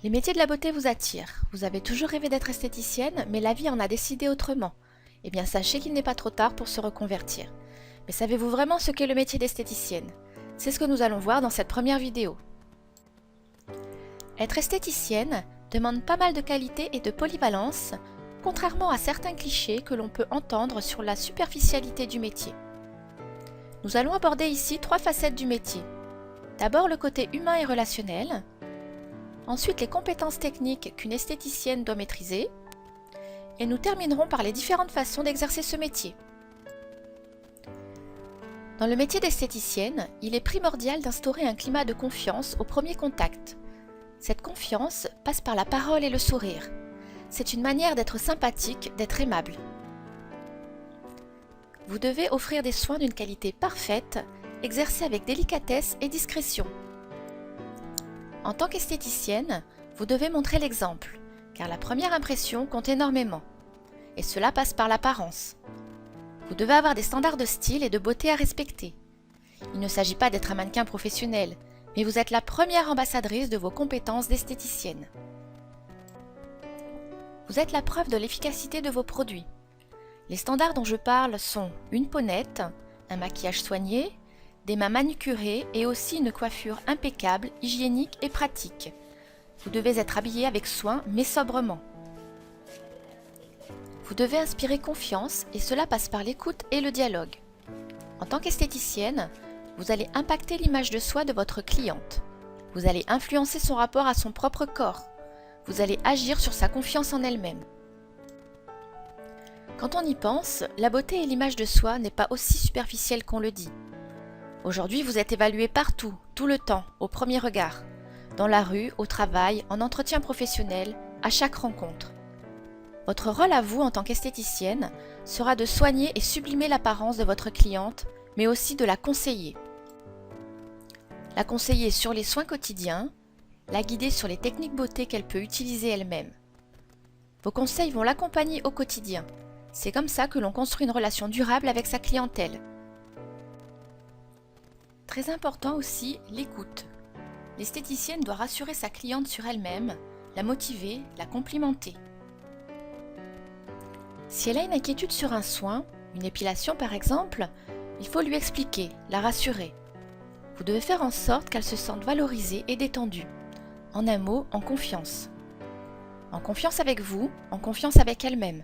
Les métiers de la beauté vous attirent. Vous avez toujours rêvé d'être esthéticienne, mais la vie en a décidé autrement. Eh bien, sachez qu'il n'est pas trop tard pour se reconvertir. Mais savez-vous vraiment ce qu'est le métier d'esthéticienne? C'est ce que nous allons voir dans cette première vidéo. Être esthéticienne demande pas mal de qualité et de polyvalence, contrairement à certains clichés que l'on peut entendre sur la superficialité du métier. Nous allons aborder ici 3 facettes du métier. D'abord le côté humain et relationnel, ensuite les compétences techniques qu'une esthéticienne doit maîtriser, et nous terminerons par les différentes façons d'exercer ce métier. Dans le métier d'esthéticienne, il est primordial d'instaurer un climat de confiance au premier contact. Cette confiance passe par la parole et le sourire. C'est une manière d'être sympathique, d'être aimable. Vous devez offrir des soins d'une qualité parfaite, exercés avec délicatesse et discrétion. En tant qu'esthéticienne, vous devez montrer l'exemple, car la première impression compte énormément. Et cela passe par l'apparence. Vous devez avoir des standards de style et de beauté à respecter. Il ne s'agit pas d'être un mannequin professionnel, mais vous êtes la première ambassadrice de vos compétences d'esthéticienne. Vous êtes la preuve de l'efficacité de vos produits. Les standards dont je parle sont une peau nette, un maquillage soigné, des mains manucurées et aussi une coiffure impeccable, hygiénique et pratique. Vous devez être habillé avec soin mais sobrement. Vous devez inspirer confiance et cela passe par l'écoute et le dialogue. En tant qu'esthéticienne, vous allez impacter l'image de soi de votre cliente. Vous allez influencer son rapport à son propre corps. Vous allez agir sur sa confiance en elle-même. Quand on y pense, la beauté et l'image de soi n'est pas aussi superficielle qu'on le dit. Aujourd'hui, vous êtes évalué partout, tout le temps, au premier regard. Dans la rue, au travail, en entretien professionnel, à chaque rencontre. Votre rôle à vous en tant qu'esthéticienne sera de soigner et sublimer l'apparence de votre cliente, mais aussi de la conseiller. La conseiller sur les soins quotidiens, la guider sur les techniques beauté qu'elle peut utiliser elle-même. Vos conseils vont l'accompagner au quotidien. C'est comme ça que l'on construit une relation durable avec sa clientèle. Très important aussi, l'écoute. L'esthéticienne doit rassurer sa cliente sur elle-même, la motiver, la complimenter. Si elle a une inquiétude sur un soin, une épilation par exemple, il faut lui expliquer, la rassurer. Vous devez faire en sorte qu'elle se sente valorisée et détendue. En un mot, en confiance. En confiance avec vous, en confiance avec elle-même.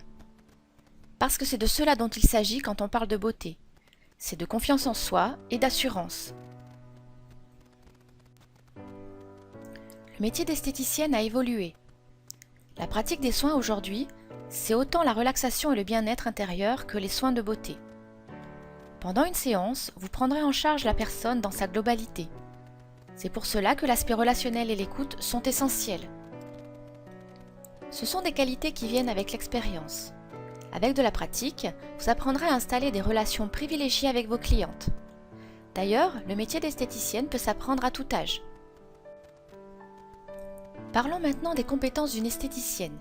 Parce que c'est de cela dont il s'agit quand on parle de beauté. C'est de confiance en soi et d'assurance. Le métier d'esthéticienne a évolué. La pratique des soins aujourd'hui, c'est autant la relaxation et le bien-être intérieur que les soins de beauté. Pendant une séance, vous prendrez en charge la personne dans sa globalité. C'est pour cela que l'aspect relationnel et l'écoute sont essentiels. Ce sont des qualités qui viennent avec l'expérience. Avec de la pratique, vous apprendrez à installer des relations privilégiées avec vos clientes. D'ailleurs, le métier d'esthéticienne peut s'apprendre à tout âge. Parlons maintenant des compétences d'une esthéticienne.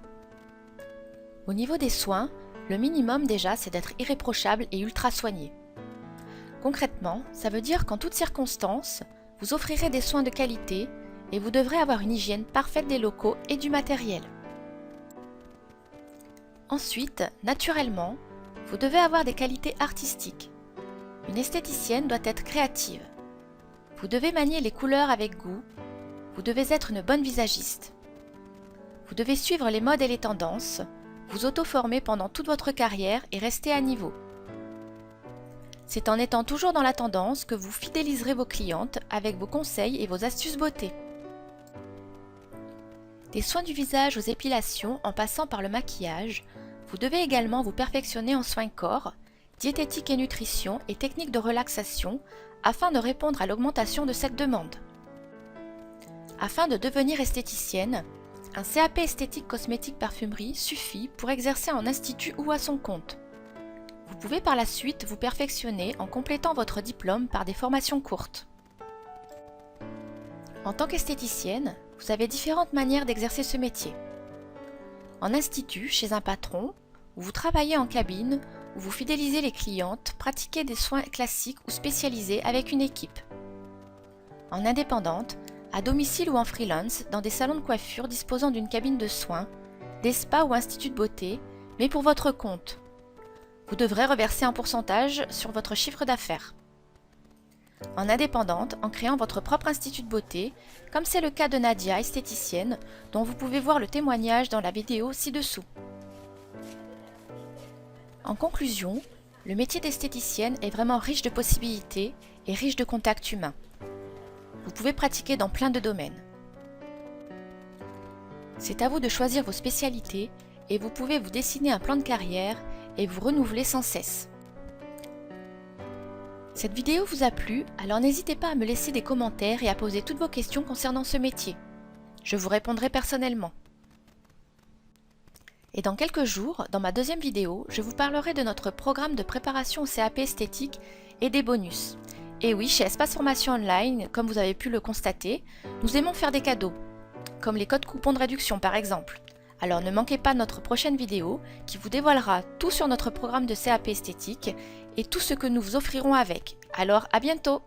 Au niveau des soins, le minimum déjà, c'est d'être irréprochable et ultra soigné. Concrètement, ça veut dire qu'en toutes circonstances, vous offrirez des soins de qualité et vous devrez avoir une hygiène parfaite des locaux et du matériel. Ensuite, naturellement, vous devez avoir des qualités artistiques. Une esthéticienne doit être créative. Vous devez manier les couleurs avec goût. Vous devez être une bonne visagiste. Vous devez suivre les modes et les tendances, vous auto-former pendant toute votre carrière et rester à niveau. C'est en étant toujours dans la tendance que vous fidéliserez vos clientes avec vos conseils et vos astuces beauté. Des soins du visage aux épilations en passant par le maquillage, vous devez également vous perfectionner en soins corps, diététique et nutrition et techniques de relaxation afin de répondre à l'augmentation de cette demande. Afin de devenir esthéticienne, un CAP esthétique cosmétique parfumerie suffit pour exercer en institut ou à son compte. Vous pouvez par la suite vous perfectionner en complétant votre diplôme par des formations courtes. En tant qu'esthéticienne, vous avez différentes manières d'exercer ce métier. En institut, chez un patron, où vous travaillez en cabine, où vous fidélisez les clientes, pratiquez des soins classiques ou spécialisés avec une équipe. En indépendante, à domicile ou en freelance, dans des salons de coiffure disposant d'une cabine de soins, des spas ou instituts de beauté, mais pour votre compte. Vous devrez reverser un pourcentage sur votre chiffre d'affaires. En indépendante, en créant votre propre institut de beauté, comme c'est le cas de Nadia, esthéticienne, dont vous pouvez voir le témoignage dans la vidéo ci-dessous. En conclusion, le métier d'esthéticienne est vraiment riche de possibilités et riche de contacts humains. Vous pouvez pratiquer dans plein de domaines. C'est à vous de choisir vos spécialités et vous pouvez vous dessiner un plan de carrière et vous renouveler sans cesse. Cette vidéo vous a plu, alors n'hésitez pas à me laisser des commentaires et à poser toutes vos questions concernant ce métier. Je vous répondrai personnellement. Et dans quelques jours, dans ma deuxième vidéo, je vous parlerai de notre programme de préparation au CAP esthétique et des bonus. Et oui, chez Espace Formation Online, comme vous avez pu le constater, nous aimons faire des cadeaux, comme les codes coupons de réduction par exemple. Alors ne manquez pas notre prochaine vidéo qui vous dévoilera tout sur notre programme de CAP esthétique et tout ce que nous vous offrirons avec. Alors à bientôt!